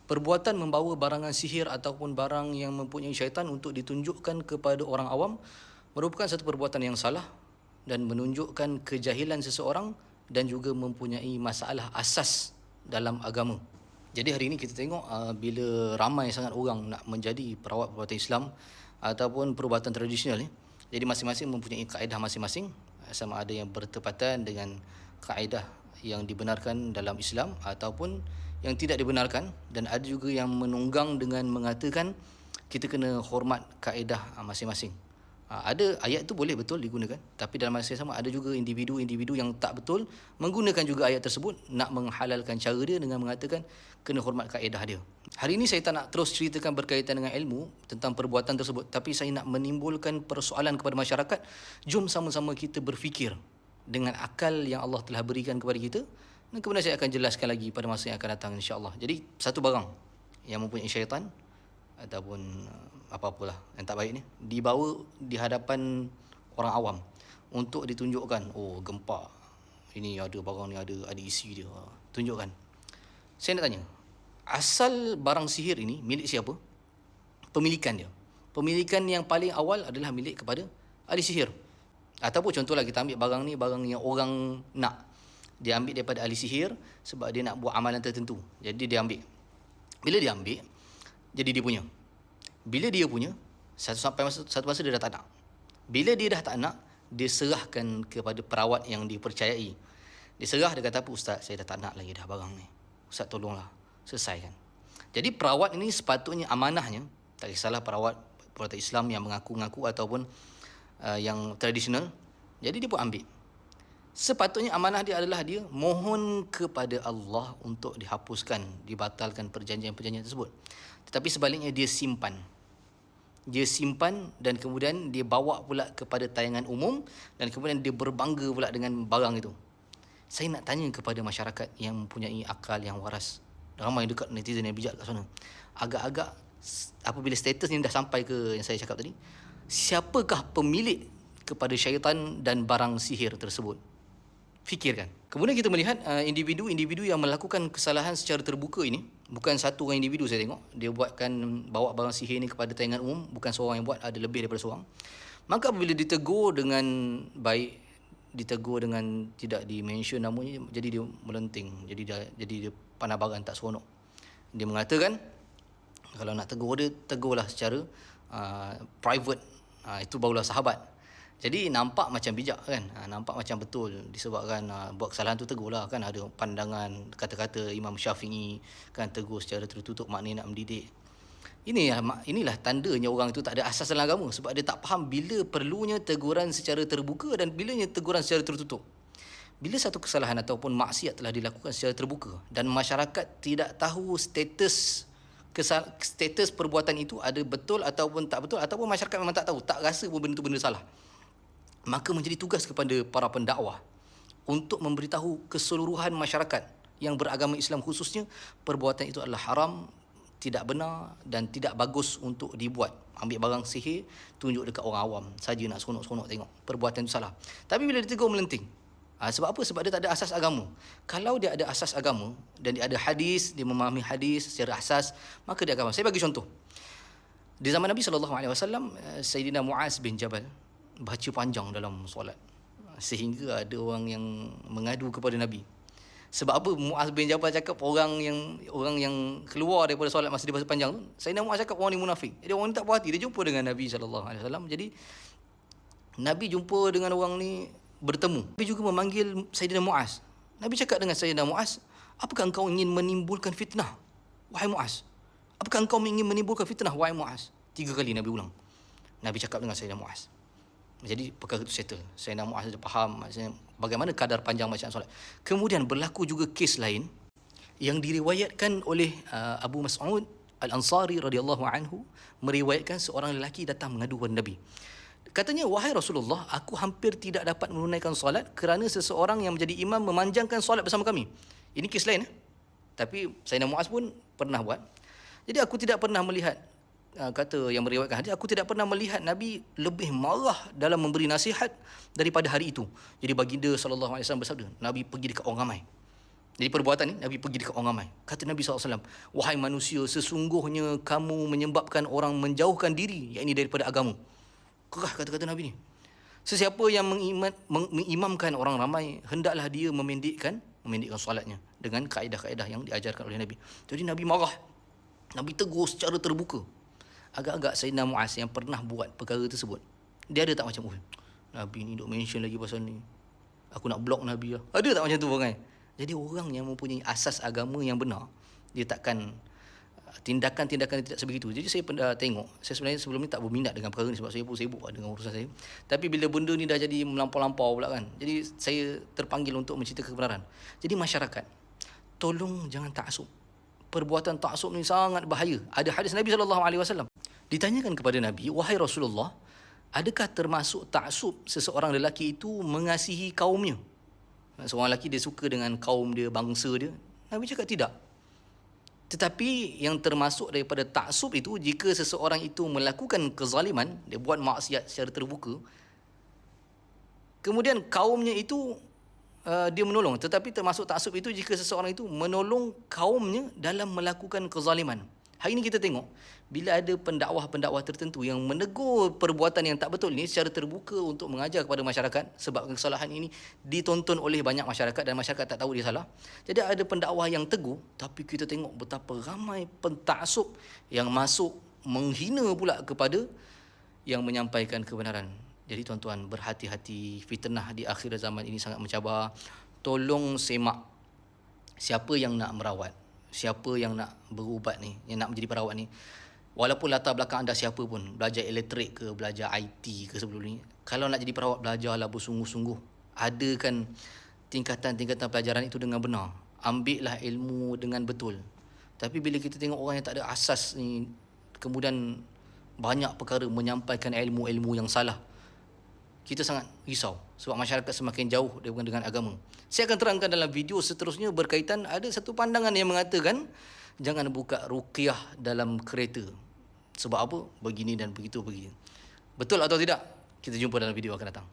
Perbuatan membawa barangan sihir ataupun barang yang mempunyai syaitan untuk ditunjukkan kepada orang awam merupakan satu perbuatan yang salah dan menunjukkan kejahilan seseorang dan juga mempunyai masalah asas dalam agama. Jadi hari ini kita tengok bila ramai sangat orang nak menjadi perawat perubatan Islam ataupun perubatan tradisional ni. Jadi masing-masing mempunyai kaedah masing-masing, sama ada yang bertepatan dengan kaedah yang dibenarkan dalam Islam ataupun yang tidak dibenarkan, dan ada juga yang menunggang dengan mengatakan kita kena hormat kaedah masing-masing. Ada ayat tu boleh betul digunakan, tapi dalam masa yang sama ada juga individu-individu yang tak betul menggunakan juga ayat tersebut nak menghalalkan cara dia dengan mengatakan kena hormat kaedah dia. Hari ini saya tak nak terus ceritakan berkaitan dengan ilmu tentang perbuatan tersebut, tapi saya nak menimbulkan persoalan kepada masyarakat. Jom sama-sama kita berfikir dengan akal yang Allah telah berikan kepada kita, dan kemudian saya akan jelaskan lagi pada masa yang akan datang insya-Allah. Jadi satu barang yang mempunyai syaitan ataupun apa-apalah yang tak baik ni dibawa di hadapan orang awam untuk ditunjukkan, oh gempak, ini ada barang ni, ada isi dia, tunjukkan. Saya nak tanya, asal barang sihir ini milik siapa? Pemilikan dia, pemilikan yang paling awal adalah milik kepada ahli sihir. Ataupun contohlah kita ambil barang ni, barang yang orang nak, dia ambil daripada ahli sihir sebab dia nak buat amalan tertentu, jadi dia ambil. Bila dia ambil, jadi dia punya. Bila dia punya, satu masa dia dah tak nak. Bila dia dah tak nak, dia serahkan kepada perawat yang dipercayai. Dia serah, dia kata apa, ustaz, saya dah tak nak lagi dah barang ni, ustaz tolonglah selesaikan. Jadi perawat ini sepatutnya amanahnya, tak kisahlah perawat perubatan Islam yang mengaku-ngaku ataupun yang tradisional, jadi dia pun ambil. Sepatutnya amanah dia adalah dia mohon kepada Allah untuk dihapuskan, dibatalkan perjanjian-perjanjian tersebut. Tetapi sebaliknya dia simpan. Dia simpan dan kemudian dia bawa pula kepada tayangan umum dan kemudian dia berbangga pula dengan barang itu. Saya nak tanya kepada masyarakat yang mempunyai akal yang waras. Ramai dekat netizen yang bijak kat sana. Agak-agak apabila status ni dah sampai ke yang saya cakap tadi, siapakah pemilik kepada syaitan dan barang sihir tersebut? Fikirkan. Kemudian kita melihat individu-individu yang melakukan kesalahan secara terbuka ini, bukan satu orang individu saya tengok, dia bawa barang sihir ini kepada tayangan umum, bukan seorang yang buat, ada lebih daripada seorang. Maka apabila ditegur dengan baik, ditegur dengan tidak di-mention namanya, jadi dia melenting, jadi dia pandang barang tak seronok. Dia mengatakan kalau nak tegur dia, tegurlah secara private, itu barulah sahabat. Jadi nampak macam bijak kan, nampak macam betul disebabkan buat kesalahan tu tegurlah kan, ada pandangan kata-kata Imam Syafi'i kan, tegur secara tertutup maknanya nak mendidik. Inilah tandanya orang itu tak ada asas dalam agama, sebab dia tak faham bila perlunya teguran secara terbuka dan bilanya teguran secara tertutup. Bila satu kesalahan ataupun maksiat telah dilakukan secara terbuka dan masyarakat tidak tahu status perbuatan itu ada betul ataupun tak betul, ataupun masyarakat memang tak tahu, tak rasa pun benda itu benda salah, maka menjadi tugas kepada para pendakwah untuk memberitahu keseluruhan masyarakat yang beragama Islam khususnya, perbuatan itu adalah haram, tidak benar dan tidak bagus untuk dibuat. Ambil barang sihir, tunjuk dekat orang awam saja nak seronok-seronok tengok, perbuatan itu salah. Tapi bila ditegur melenting. Sebab apa? Sebab dia tak ada asas agama. Kalau dia ada asas agama dan dia ada hadis, dia memahami hadis secara asas, maka dia akan faham. Saya bagi contoh. Di zaman Nabi SAW, Sayyidina Muaz bin Jabal baca panjang dalam solat, sehingga ada orang yang mengadu kepada Nabi. Sebab apa? Muaz bin Jabal cakap orang yang keluar daripada solat masa dia baca panjang tu, Sayyidina Muaz cakap orang ni munafik. Jadi orang ni tak puas hati, dia jumpa dengan Nabi SAW. Jadi Nabi jumpa dengan orang ni, bertemu. Nabi juga memanggil Sayyidina Muaz. Nabi cakap dengan Sayyidina Muaz, apakah engkau ingin menimbulkan fitnah, wahai Muaz? Apakah engkau ingin menimbulkan fitnah, wahai Muaz? 3 kali Nabi ulang. Nabi cakap dengan Sayyidina Muaz. Jadi perkara itu settle. Sayyidina Muaz dia faham maksudnya bagaimana kadar panjang bacaan solat. Kemudian berlaku juga kes lain yang diriwayatkan oleh Abu Mas'ud Al-Ansari radhiyallahu anhu, meriwayatkan seorang lelaki datang mengadu kepada Nabi. Katanya, wahai Rasulullah, aku hampir tidak dapat menunaikan solat kerana seseorang yang menjadi imam memanjangkan solat bersama kami. Ini kes lain. Tapi Sayyidina Muaz pun pernah buat. Jadi aku tidak pernah melihat, kata yang meriwayatkan hadis, aku tidak pernah melihat Nabi lebih marah dalam memberi nasihat daripada hari itu. Jadi baginda SAW bersabda, Nabi pergi dekat orang ramai. Jadi perbuatan ni Nabi pergi dekat orang ramai. Kata Nabi SAW, wahai manusia, sesungguhnya kamu menyebabkan orang menjauhkan diri, yakni daripada agama. Kerah kata-kata Nabi ni. Sesiapa yang mengimamkan orang ramai, hendaklah dia memendekkan solatnya dengan kaedah-kaedah yang diajarkan oleh Nabi. Jadi Nabi marah. Nabi tegur secara terbuka. Agak-agak Sayyidina Muaz yang pernah buat perkara tersebut, dia ada tak macam, Nabi ni duk mention lagi pasal ni, aku nak block Nabi lah. Ada tak macam tu orang? Jadi orang yang mempunyai asas agama yang benar, dia takkan tindakan-tindakan tidak sebegitu. Jadi saya pernah tengok, saya sebenarnya sebelum ni tak berminat dengan perkara ni sebab saya pun sibuk dengan urusan saya. Tapi bila benda ni dah jadi melampau-lampau pula kan, jadi saya terpanggil untuk menceritakan kebenaran. Jadi masyarakat, tolong jangan taksub. Perbuatan taksub ni sangat bahaya. Ada hadis Nabi SAW. Ditanyakan kepada Nabi, wahai Rasulullah, adakah termasuk taksub seseorang lelaki itu mengasihi kaumnya? Seorang lelaki dia suka dengan kaum dia, bangsa dia. Nabi cakap tidak. Tetapi yang termasuk daripada taksub itu, jika seseorang itu melakukan kezaliman, dia buat maksiat secara terbuka, kemudian kaumnya itu dia menolong. Tetapi termasuk taksub itu jika seseorang itu menolong kaumnya dalam melakukan kezaliman. Hari ini kita tengok, bila ada pendakwah-pendakwah tertentu yang menegur perbuatan yang tak betul ini secara terbuka untuk mengajar kepada masyarakat, sebab kesalahan ini ditonton oleh banyak masyarakat dan masyarakat tak tahu dia salah. Jadi ada pendakwah yang tegur, tapi kita tengok betapa ramai pentaksub yang masuk menghina pula kepada yang menyampaikan kebenaran. Jadi tuan-tuan, berhati-hati, fitnah di akhir zaman ini sangat mencabar. Tolong semak siapa yang nak merawat, siapa yang nak berubat ni, yang nak menjadi perawat ni. Walaupun latar belakang anda siapa pun, belajar elektrik ke, belajar IT ke sebelum ni, kalau nak jadi perawat, belajarlah bersungguh-sungguh. Adakan tingkatan-tingkatan pelajaran itu dengan benar. Ambillah ilmu dengan betul. Tapi bila kita tengok orang yang tak ada asas ni, kemudian banyak perkara menyampaikan ilmu-ilmu yang salah, kita sangat risau sebab masyarakat semakin jauh dengan agama. Saya akan terangkan dalam video seterusnya berkaitan, ada satu pandangan yang mengatakan jangan buka ruqyah dalam kereta. Sebab apa? Begini dan begitu. Betul atau tidak? Kita jumpa dalam video akan datang.